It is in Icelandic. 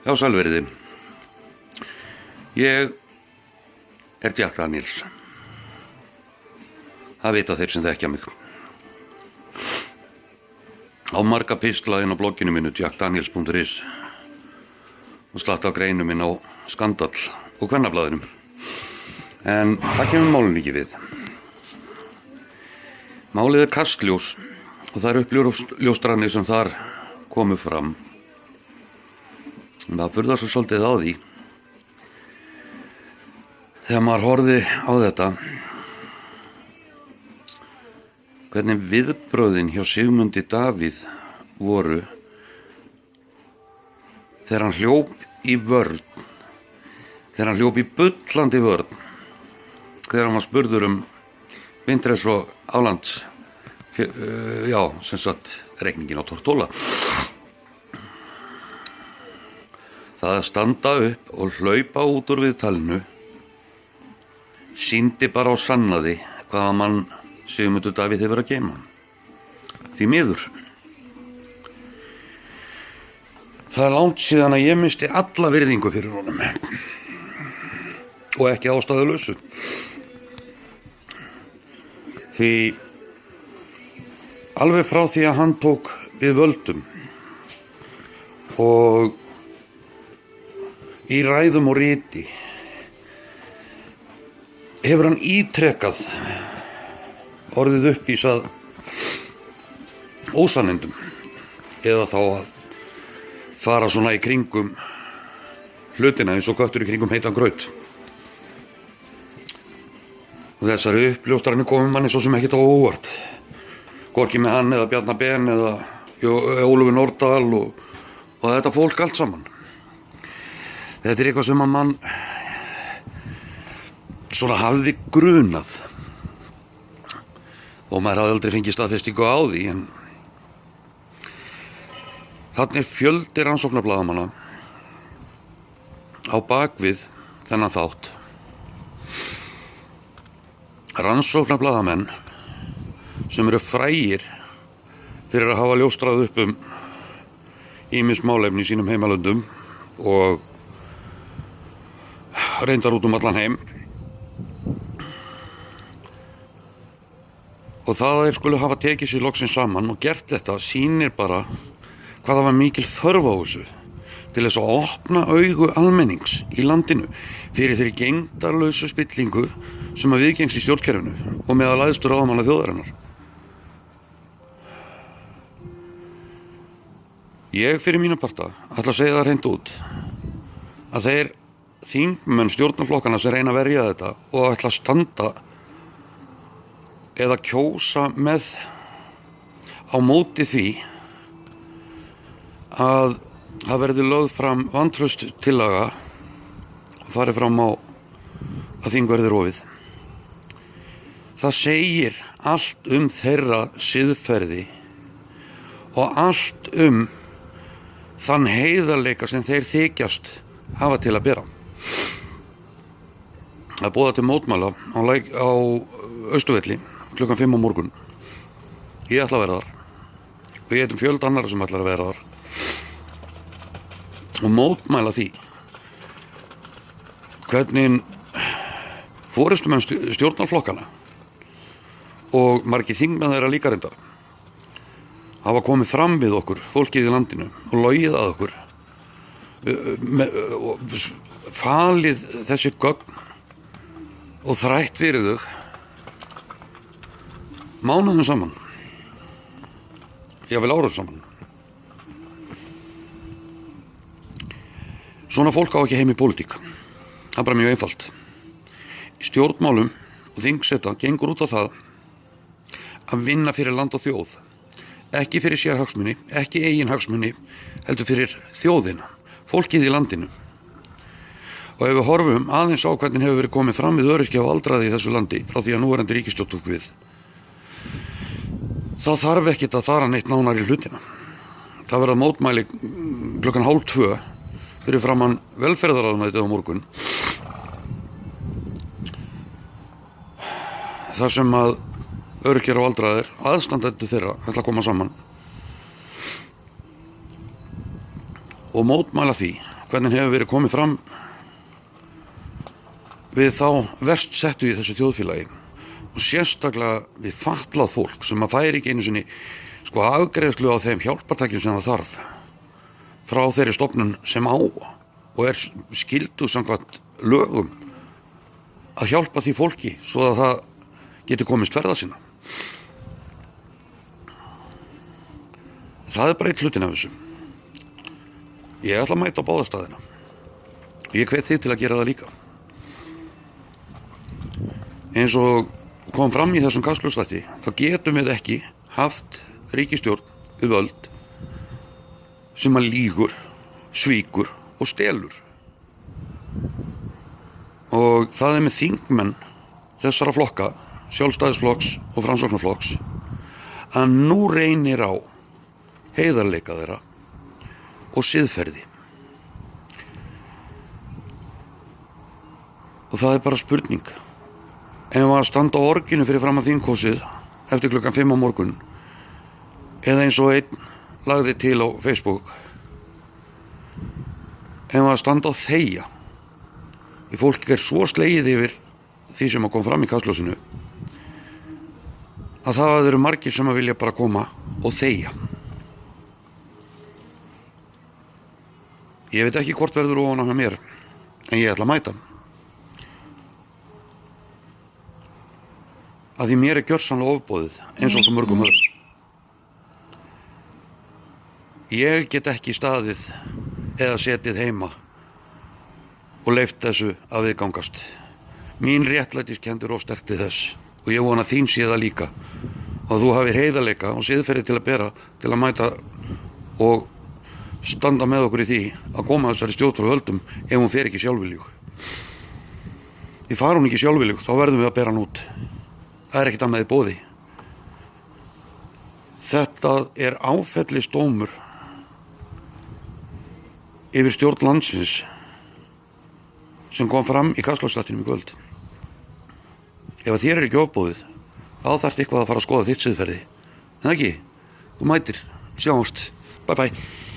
Já, sælveriði. Ég er Jack Daniels. Það vita þeir sem þekkja mig. Á marga pistla inn á blogginu mínu jackdaniels.is og slatta á greinum inn á Skandal og Kvennablaðinu. En það kemur málun ekki við. Málið er Kastljós og það eru uppljóstranir sem þar komu fram. En það furðar svo svolítið á því þegar maður horfði á þetta hvernig viðbrögðin hjá Sigmundi Davíð voru þegar hann hljóp í vörn, þegar hann hljóp í bullandi vörn, þegar hann var spurður Vindres og Álands, sem sagt reikningin á Tortóla. Það að standa upp og hlaupa út úr viðtalinu sýndi bara á sannaði hvaða mann Sigmundur Davíð hefur að geyma. Því miður. Það er langt síðan að ég misti alla virðingu fyrir honum. Og ekki ástæðulausu. Því alveg frá því að hann tók við völdum og í ræðum og riti hefur hann ítrekað orðið uppvísað ósannindum eða þá að fara svona í kringum hlutina eins og köttur í kringum heitan graut. Og þessari uppljóstranir komum manni svo sem ekkert á óvart. Hvorki með hann eða Bjarna Ben eða Ólafur Nordal og þetta fólk allt saman. Þetta er eitthvað sem að mann svona hafði grunað. Og maður hafði aldrei fengið staðfestingu á því, en þarna er fjöldi rannsóknarblaðamanna á bakvið þennan þátt. Rannsóknarblaðamenn sem eru frægir fyrir að hafa ljóstrað upp ýmis málefni í sínum heimalöndum og reyndar út allan heim. Og það að þeir skulu hafa tekið sér loksins saman og gert þetta sýnir bara hvað það var mikil þörf á þessu til þess að opna augu almennings í landinu fyrir þeirri gegndarlausu spillingu sem að viðgengst í stjórnkerfinu og meðal æðstu ráðamanna þjóðarinnar. Ég fyrir mína parta ætla að segja það hreint út að þeir þingmenn stjórnarflokkana sem reyna að verja þetta og ætla að standa eða kjósa með á móti því að það verði lögð fram vantrauststillaga og farið fram á að þing verði rofið. Það segir allt þeirra siðferði og allt þann heiðarleika sem þeir þykjast hafa til að bera. Það er boðað til mótmæla á Austurvelli klukkan 5 á morgun. Ég ætla að vera þar og ég heitum fjöld annara sem ætlar að vera þar og mótmæla því hvernig forystumenn stjórnarflokkana og margir þingmenn þeirra líka reyndar hafa komið fram við okkur, fólkið í landinu og logið að okkur og falið þessi gögn og þrætt fyrir þau mánuðum saman, jafnvel árum saman. Svona fólk á ekki heim í pólitík. Það er bara mjög einfalt. Í stjórnmálum og þingseta gengur út á það að vinna fyrir land og þjóð. Ekki fyrir sérhagsmuni, ekki eigin hagsmuni, heldur fyrir þjóðina, fólkið í landinu. Og ef við horfum aðeins á hvernig hefur verið komið fram við öryrkja og aldraði í þessu landi frá því að núverandi ríkisstjórn tók við, þá þarf ekkert að fara neitt nánar í hlutina. Það verða mótmæli klukkan 1:30 fyrir framan velferðarráðuneytið á morgun. Þar sem að öryrkjar og aldraðir, aðstandendur þeirra, ætla að koma saman og mótmæla því hvernig hefur verið komið fram við þá verst settu í þessu þjóðfélagi og sérstaklega við fatlað fólk sem að færi ekki einu sinni afgreiðslu á þeim hjálpartækjum sem það þarf frá þeirri stofnun sem á og skyldu samkvæmt lögum að hjálpa því fólki svo að það geti komist ferða sinna. Það bara eitt hlutin af þessu. Ég ætla að mæta á báða staðina. Ég hvet þig til að gera það líka. Eins og kom fram í þessum Kastljósþætti, þá getum við ekki haft ríkisstjórn við völd sem að lýgur, svíkur og stelur. Og það með þingmenn þessara flokka, Sjálfstæðisflokks og Framsóknarflokks, að nú reynir á heiðarleika þeirra og siðferði. Og það bara spurning. Ef að standa á orginu fyrir fram að þinghúsið eftir klukkan 5 á morgun, eða eins og einn lagði til á Facebook, ef að standa á þegja, því fólk svo slegið yfir því sem að kom fram í Kastljósinu, að það eru margir sem að vilja bara koma og þegja. Ég veit ekki hvort verður ofan á mér, en ég ætla að mæta. Að því mér gjörsamlega ofboðið eins og svo mörgum öðrum. Ég get ekki staðið eða setið heima og leyft þessu að viðgangast. Mín réttlætiskennd of sterk til þess og ég vona þín sé það líka og þú hafir heiðarleika og siðferði til að bera til að mæta og standa með okkur í því að koma þessari stjórn frá völdum ef hún fer ekki sjálfviljug. Því far hún ekki sjálfviljug þá verðum við að bera hann út. Það ekkert annað í boði. Þetta áfellisdómur yfir stjórn landsins sem kom fram í Kastljósþættinum í kvöld. Ef þér ekki ofboðið, þá þarft eitthvað að fara að skoða þitt siðferði. En ekki, þú mætir, sjáumst, bye bye.